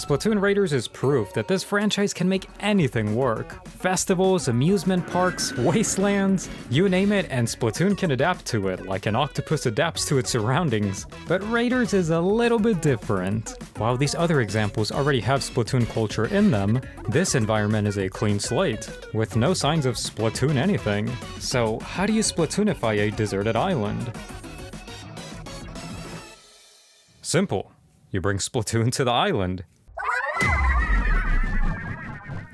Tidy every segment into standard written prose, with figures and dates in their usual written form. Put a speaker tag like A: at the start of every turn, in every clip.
A: Splatoon Raiders is proof that this franchise can make anything work. Festivals, amusement parks, wastelands, you name it, and Splatoon can adapt to it like an octopus adapts to its surroundings. But Raiders is a little bit different. While these other examples already have Splatoon culture in them, this environment is a clean slate, with no signs of Splatoon anything. So how do you Splatoonify a deserted island? Simple. You bring Splatoon to the island.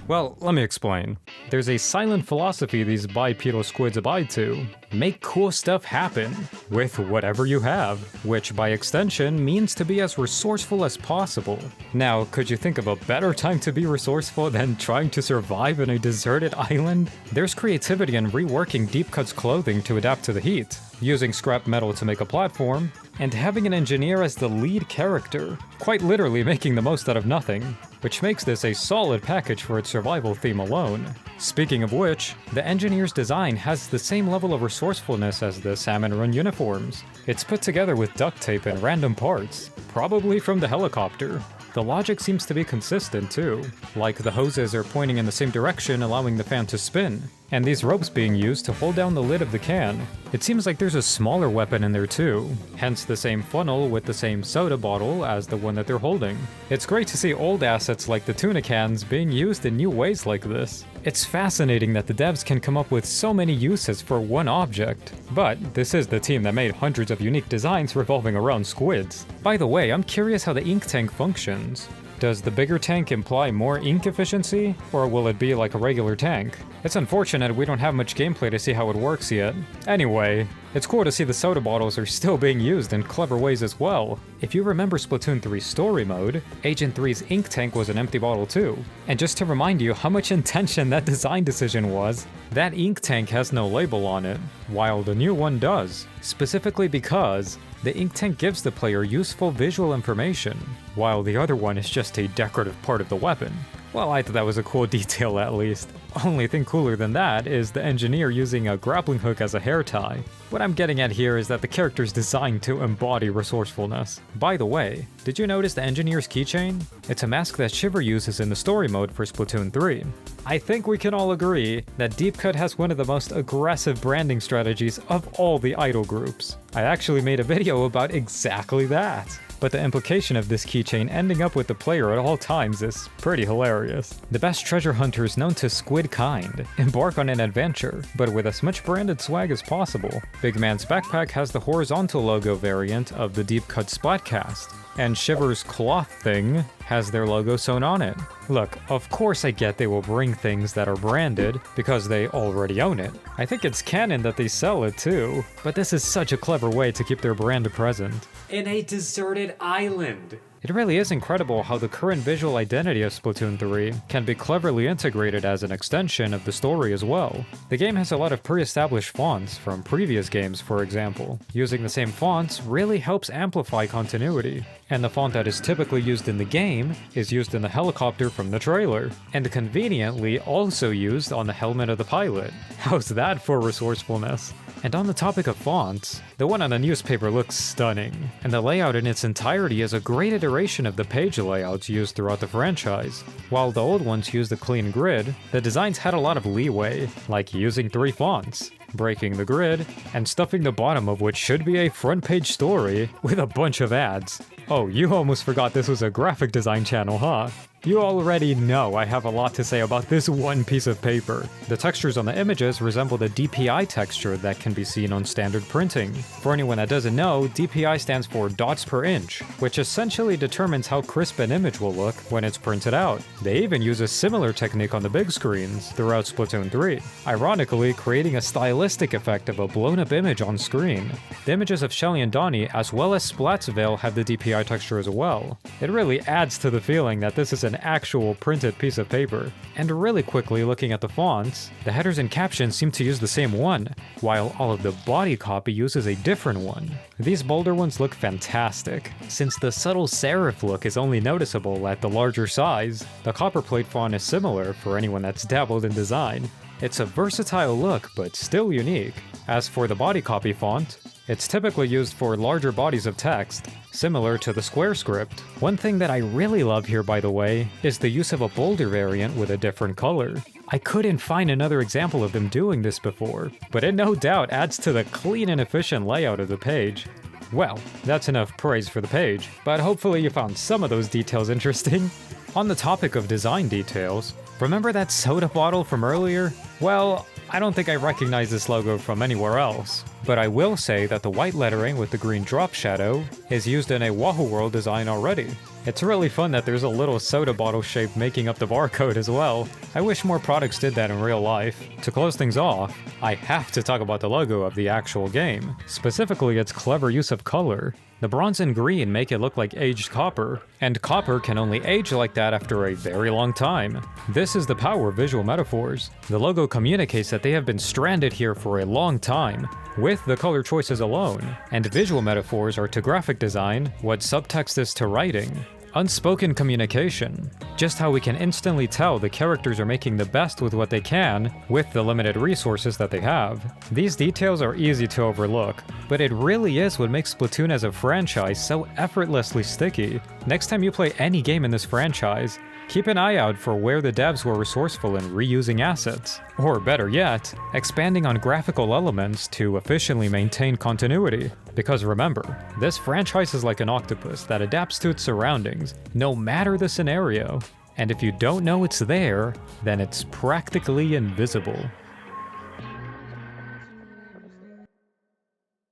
A: Well, let me explain. There's a silent philosophy these bipedal squids abide to. Make cool stuff happen with whatever you have, which by extension means to be as resourceful as possible. Now, could you think of a better time to be resourceful than trying to survive in a deserted island? There's creativity in reworking Deep Cut's clothing to adapt to the heat, using scrap metal to make a platform, and having an engineer as the lead character, quite literally making the most out of nothing, which makes this a solid package for its survival theme alone. Speaking of which, the engineer's design has the same level of resourcefulness as the Salmon Run uniforms. It's put together with duct tape and random parts, probably from the helicopter. The logic seems to be consistent too, like the hoses are pointing in the same direction allowing the fan to spin, and these ropes being used to hold down the lid of the can. It seems like there's a smaller weapon in there too, hence the same funnel with the same soda bottle as the one that they're holding. It's great to see old assets like the tuna cans being used in new ways like this. It's fascinating that the devs can come up with so many uses for one object, but this is the team that made hundreds of unique designs revolving around squids. By the way, I'm curious how the ink tank functions. Does the bigger tank imply more ink efficiency, or will it be like a regular tank? It's unfortunate we don't have much gameplay to see how it works yet. Anyway, it's cool to see the soda bottles are still being used in clever ways as well. If you remember Splatoon 3's story mode, Agent 3's ink tank was an empty bottle too. And just to remind you how much intention that design decision was, that ink tank has no label on it, while the new one does. Specifically because the ink tank gives the player useful visual information, while the other one is just a decorative part of the weapon. Well, I thought that was a cool detail at least. Only thing cooler than that is the engineer using a grappling hook as a hair tie. What I'm getting at here is that the character's designed to embody resourcefulness. By the way, did you notice the engineer's keychain? It's a mask that Shiver uses in the story mode for Splatoon 3. I think we can all agree that Deep Cut has one of the most aggressive branding strategies of all the idol groups. I actually made a video about exactly that. But the implication of this keychain ending up with the player at all times is pretty hilarious. The best treasure hunters known to squid kind embark on an adventure, but with as much branded swag as possible. Big Man's backpack has the horizontal logo variant of the Deep Cut Splatcast, and Shiver's cloth thing has their logo sewn on it. Look, of course I get they will bring things that are branded because they already own it. I think it's canon that they sell it too, but this is such a clever way to keep their brand present. In a deserted island! It really is incredible how the current visual identity of Splatoon 3 can be cleverly integrated as an extension of the story as well. The game has a lot of pre-established fonts from previous games, for example. Using the same fonts really helps amplify continuity, and the font that is typically used in the game is used in the helicopter from the trailer, and conveniently also used on the helmet of the pilot. How's that for resourcefulness? And on the topic of fonts, the one on the newspaper looks stunning, and the layout in its entirety is a great iteration of the page layouts used throughout the franchise. While the old ones used a clean grid, the designs had a lot of leeway, like using 3 fonts, breaking the grid, and stuffing the bottom of which should be a front page story with a bunch of ads. Oh, you almost forgot this was a graphic design channel, huh? You already know I have a lot to say about this one piece of paper. The textures on the images resemble the DPI texture that can be seen on standard printing. For anyone that doesn't know, DPI stands for dots per inch, which essentially determines how crisp an image will look when it's printed out. They even use a similar technique on the big screens throughout Splatoon 3, ironically creating a stylistic effect of a blown up image on screen. The images of Shelly and Donnie as well as Splatsville have the DPI texture as well. It really adds to the feeling that this is an actual printed piece of paper. And really quickly looking at the fonts, the headers and captions seem to use the same one, while all of the body copy uses a different one. These bolder ones look fantastic. Since the subtle serif look is only noticeable at the larger size, the copperplate font is similar for anyone that's dabbled in design. It's a versatile look, but still unique. As for the body copy font, It's typically used for larger bodies of text, similar to the square script. One thing that I really love here, by the way, is the use of a bolder variant with a different color. I couldn't find another example of them doing this before, but it no doubt adds to the clean and efficient layout of the page. Well, that's enough praise for the page, but hopefully you found some of those details interesting. On the topic of design details, remember that soda bottle from earlier? Well, I don't think I recognize this logo from anywhere else, but I will say that the white lettering with the green drop shadow is used in a Wahoo World design already. It's really fun that there's a little soda bottle shape making up the barcode as well. I wish more products did that in real life. To close things off, I have to talk about the logo of the actual game, specifically its clever use of color. The bronze and green make it look like aged copper, and copper can only age like that after a very long time. This is the power of visual metaphors. The logo communicates that they have been stranded here for a long time, with the color choices alone, and visual metaphors are to graphic design what subtext is to writing. Unspoken communication. Just how we can instantly tell the characters are making the best with what they can, with the limited resources that they have. These details are easy to overlook, but it really is what makes Splatoon as a franchise so effortlessly sticky. Next time you play any game in this franchise, keep an eye out for where the devs were resourceful in reusing assets. Or better yet, expanding on graphical elements to efficiently maintain continuity. Because remember, this franchise is like an octopus that adapts to its surroundings, no matter the scenario. And if you don't know it's there, then it's practically invisible.